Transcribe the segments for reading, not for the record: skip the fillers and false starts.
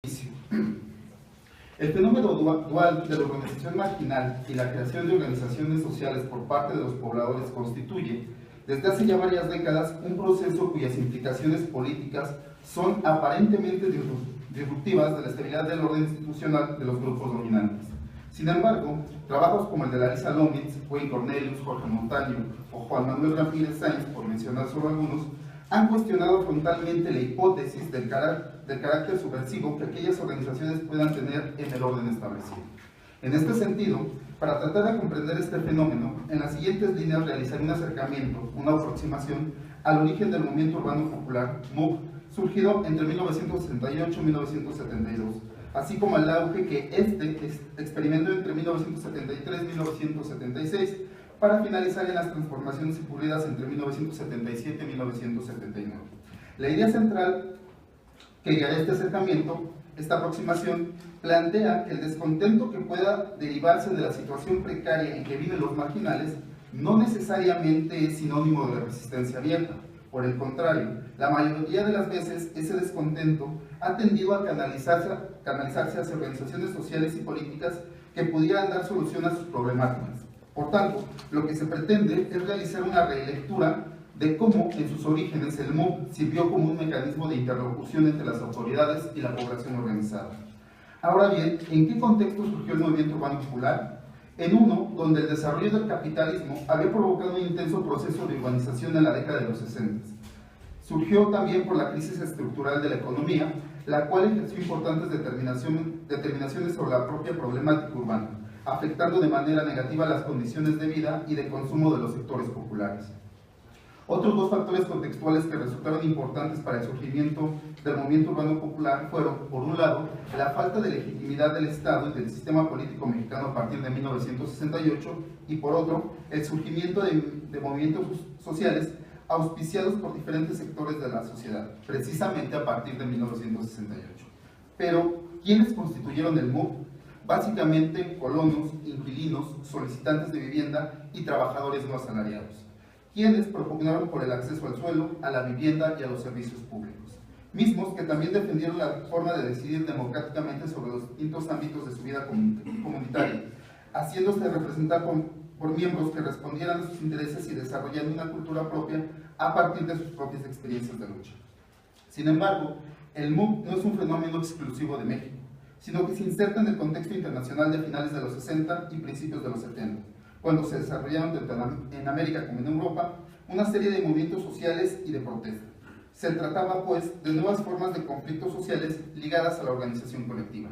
El fenómeno dual de la organización marginal y la creación de organizaciones sociales por parte de los pobladores constituye, desde hace ya varias décadas, un proceso cuyas implicaciones políticas son aparentemente disruptivas de la estabilidad del orden institucional de los grupos dominantes. Sin embargo, trabajos como el de Larissa Lomitz, Wayne Cornelius, Jorge Montaño o Juan Manuel Ramírez Sáenz, por mencionar solo algunos, han cuestionado frontalmente la hipótesis del carácter subversivo que aquellas organizaciones puedan tener en el orden establecido. En este sentido, para tratar de comprender este fenómeno, en las siguientes líneas realizaré un acercamiento, una aproximación al origen del movimiento urbano popular, MUP, surgido entre 1968 y 1972, así como el auge que experimentó entre 1973 y 1976, para finalizar en las transformaciones ocurridas entre 1977 y 1979. La idea central que guiará este acercamiento, esta aproximación, plantea que el descontento que pueda derivarse de la situación precaria en que viven los marginales no necesariamente es sinónimo de resistencia abierta. Por el contrario, la mayoría de las veces ese descontento ha tendido a canalizarse hacia organizaciones sociales y políticas que pudieran dar solución a sus problemáticas. Por tanto, lo que se pretende es realizar una relectura de cómo en sus orígenes el MUP sirvió como un mecanismo de interlocución entre las autoridades y la población organizada. Ahora bien, ¿en qué contexto surgió el movimiento urbano popular? En uno donde el desarrollo del capitalismo había provocado un intenso proceso de urbanización en la década de los 60. Surgió también por la crisis estructural de la economía, la cual ejerció importantes determinaciones sobre la propia problemática urbana, afectando de manera negativa las condiciones de vida y de consumo de los sectores populares. Otros dos factores contextuales que resultaron importantes para el surgimiento del movimiento urbano popular fueron, por un lado, la falta de legitimidad del Estado y del sistema político mexicano a partir de 1968, y por otro, el surgimiento de movimientos sociales auspiciados por diferentes sectores de la sociedad, precisamente a partir de 1968. Pero, ¿quiénes constituyeron el MUP? Básicamente, colonos, inquilinos, solicitantes de vivienda y trabajadores no asalariados, quienes propugnaron por el acceso al suelo, a la vivienda y a los servicios públicos, mismos que también defendieron la forma de decidir democráticamente sobre los distintos ámbitos de su vida comunitaria, haciéndose representar por miembros que respondieran a sus intereses y desarrollando una cultura propia a partir de sus propias experiencias de lucha. Sin embargo, el MUP no es un fenómeno exclusivo de México, sino que se inserta en el contexto internacional de finales de los 60 y principios de los 70, cuando se desarrollaron tanto en América como en Europa una serie de movimientos sociales y de protesta. Se trataba, pues, de nuevas formas de conflictos sociales ligadas a la organización colectiva.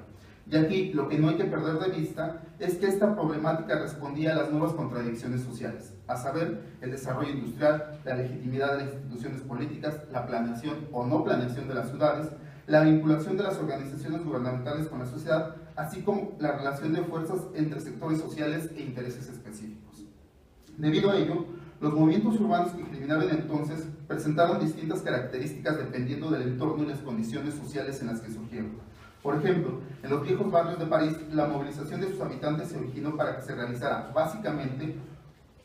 Y aquí lo que no hay que perder de vista es que esta problemática respondía a las nuevas contradicciones sociales, a saber, el desarrollo industrial, la legitimidad de las instituciones políticas, la planeación o no planeación de las ciudades, la vinculación de las organizaciones gubernamentales con la sociedad, así como la relación de fuerzas entre sectores sociales e intereses específicos. Debido a ello, los movimientos urbanos que germinaron entonces presentaron distintas características dependiendo del entorno y las condiciones sociales en las que surgieron. Por ejemplo, en los viejos barrios de París, la movilización de sus habitantes se originó para que se realizara, básicamente,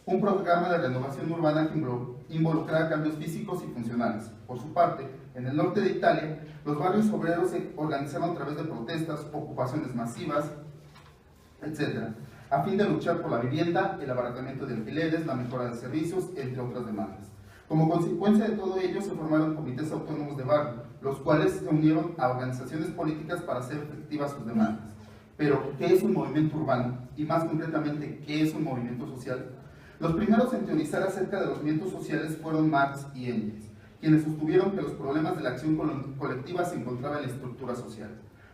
un programa de renovación urbana que involucrara cambios físicos y funcionales. Por su parte, en el norte de Italia, los barrios obreros se organizaron a través de protestas, ocupaciones masivas, etc., a fin de luchar por la vivienda, el abaratamiento de alquileres, la mejora de servicios, entre otras demandas. Como consecuencia de todo ello, se formaron comités autónomos de barrio, los cuales se unieron a organizaciones políticas para hacer efectivas sus demandas. Pero, ¿qué es un movimiento urbano? Y más concretamente, ¿qué es un movimiento social? Los primeros en teorizar acerca de los movimientos sociales fueron Marx y Engels, quienes sostuvieron que los problemas de la acción colectiva se encontraban en la estructura social.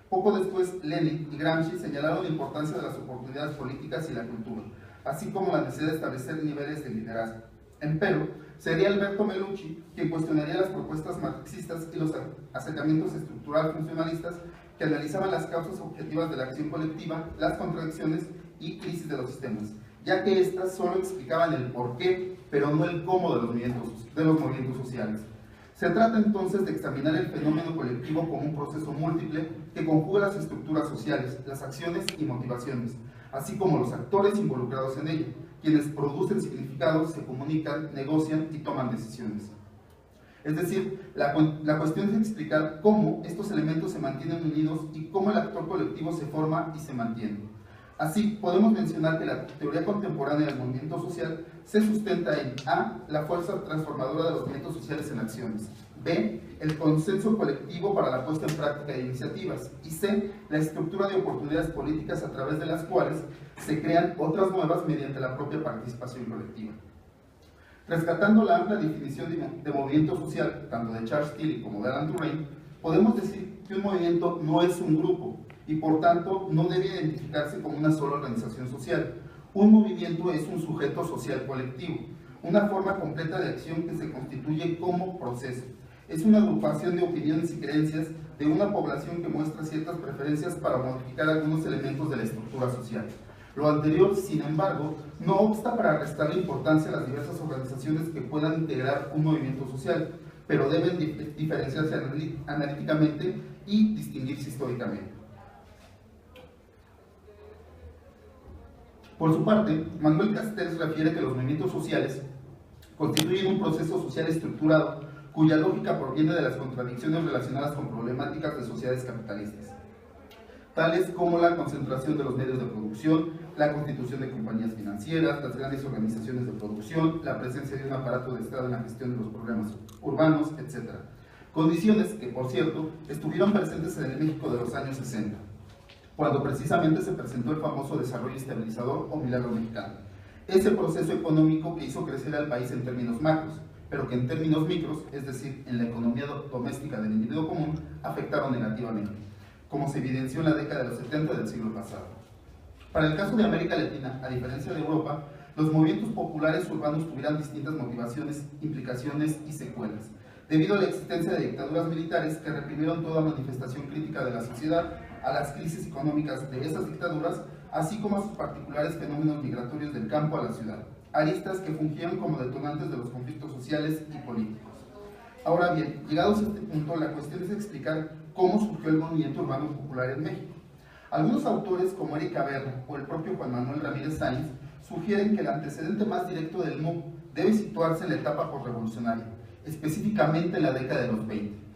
Poco después, Lenin y Gramsci señalaron la importancia de las oportunidades políticas y la cultura, así como la necesidad de establecer niveles de liderazgo. Empero, sería Alberto Melucci quien cuestionaría las propuestas marxistas y los acercamientos estructural funcionalistas que analizaban las causas objetivas de la acción colectiva, las contradicciones y crisis de los sistemas, ya que éstas solo explicaban el porqué, pero no el cómo de los movimientos sociales. Se trata entonces de examinar el fenómeno colectivo como un proceso múltiple que conjuga las estructuras sociales, las acciones y motivaciones, así como los actores involucrados en ello, quienes producen significados, se comunican, negocian y toman decisiones. Es decir, la cuestión es explicar cómo estos elementos se mantienen unidos y cómo el actor colectivo se forma y se mantiene. Así, podemos mencionar que la teoría contemporánea del movimiento social se sustenta en A, la fuerza transformadora de los movimientos sociales en acciones; B, el consenso colectivo para la puesta en práctica de iniciativas; y C, la estructura de oportunidades políticas a través de las cuales se crean otras nuevas mediante la propia participación colectiva. Rescatando la amplia definición de movimiento social, tanto de Charles Tilly como de Alan Turing, podemos decir que un movimiento no es un grupo y por tanto no debe identificarse como una sola organización social. Un movimiento es un sujeto social colectivo, una forma completa de acción que se constituye como proceso. Es una agrupación de opiniones y creencias de una población que muestra ciertas preferencias para modificar algunos elementos de la estructura social. Lo anterior, sin embargo, no obsta para restar importancia a las diversas organizaciones que puedan integrar un movimiento social, pero deben diferenciarse analíticamente y distinguirse históricamente. Por su parte, Manuel Castells refiere que los movimientos sociales constituyen un proceso social estructurado cuya lógica proviene de las contradicciones relacionadas con problemáticas de sociedades capitalistas, tales como la concentración de los medios de producción, la constitución de compañías financieras, las grandes organizaciones de producción, la presencia de un aparato de Estado en la gestión de los problemas urbanos, etc. Condiciones que, por cierto, estuvieron presentes en el México de los años 60, cuando precisamente se presentó el famoso desarrollo estabilizador o milagro mexicano. Ese proceso económico que hizo crecer al país en términos macros, pero que en términos micros, es decir, en la economía doméstica del individuo común, afectaron negativamente, como se evidenció en la década de los 70 del siglo pasado. Para el caso de América Latina, a diferencia de Europa, los movimientos populares urbanos tuvieran distintas motivaciones, implicaciones y secuelas, debido a la existencia de dictaduras militares que reprimieron toda manifestación crítica de la sociedad, a las crisis económicas de esas dictaduras, así como a sus particulares fenómenos migratorios del campo a la ciudad, aristas que fungieron como detonantes de los conflictos sociales y políticos. Ahora bien, llegados a este punto, la cuestión es explicar cómo surgió el movimiento urbano popular en México. Algunos autores, como Erika Berra o el propio Juan Manuel Ramírez Sáenz, sugieren que el antecedente más directo del MUP debe situarse en la etapa posrevolucionaria, específicamente en la década de los 20.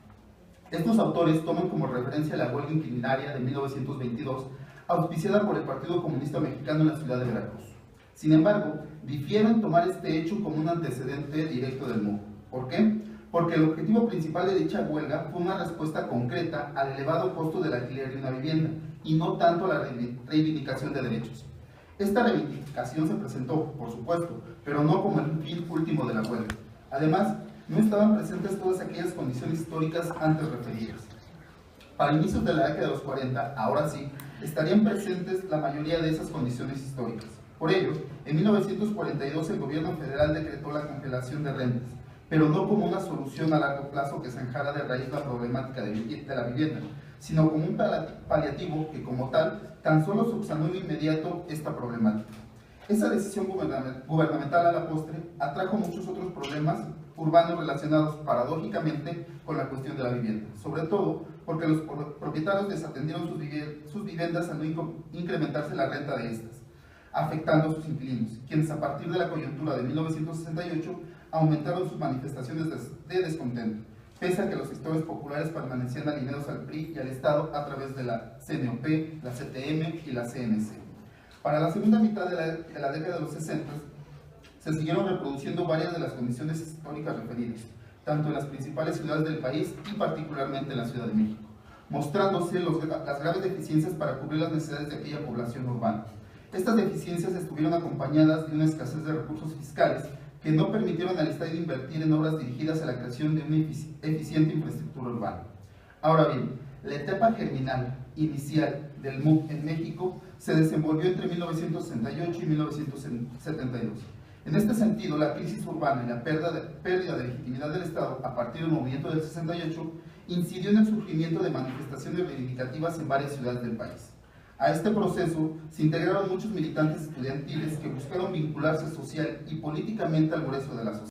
Estos autores toman como referencia la huelga inquilinaria de 1922, auspiciada por el Partido Comunista Mexicano en la ciudad de Veracruz. Sin embargo, difieren en tomar este hecho como un antecedente directo del MUP. ¿Por qué? Porque el objetivo principal de dicha huelga fue una respuesta concreta al elevado costo del alquiler de una vivienda, y no tanto a la reivindicación de derechos. Esta reivindicación se presentó, por supuesto, pero no como el fin último de la huelga. Además, no estaban presentes todas aquellas condiciones históricas antes referidas. Para inicios de la década de los 40, ahora sí, estarían presentes la mayoría de esas condiciones históricas. Por ello, en 1942 el gobierno federal decretó la congelación de rentas, pero no como una solución a largo plazo que zanjara de raíz la problemática de la vivienda, sino como un paliativo que, como tal, tan solo subsanó de inmediato esta problemática. Esa decisión gubernamental a la postre atrajo muchos otros problemas urbanos relacionados paradójicamente con la cuestión de la vivienda, sobre todo porque los propietarios desatendieron sus viviendas al no incrementarse la renta de estas, afectando a sus inquilinos, quienes a partir de la coyuntura de 1968 aumentaron sus manifestaciones de descontento, pese a que los sectores populares permanecían alineados al PRI y al Estado a través de la CNOP, la CTM y la CNC. Para la segunda mitad de la década de los 60, se siguieron reproduciendo varias de las condiciones históricas referidas, tanto en las principales ciudades del país y particularmente en la Ciudad de México, mostrándose las graves deficiencias para cubrir las necesidades de aquella población urbana. Estas deficiencias estuvieron acompañadas de una escasez de recursos fiscales que no permitieron al Estado invertir en obras dirigidas a la creación de una eficiente infraestructura urbana. Ahora bien, la etapa germinal inicial del MUP en México se desenvolvió entre 1968 y 1972. En este sentido, la crisis urbana y la pérdida de legitimidad del Estado a partir del movimiento del 68 incidió en el surgimiento de manifestaciones reivindicativas en varias ciudades del país. A este proceso se integraron muchos militantes estudiantiles que buscaron vincularse social y políticamente al grueso de la sociedad.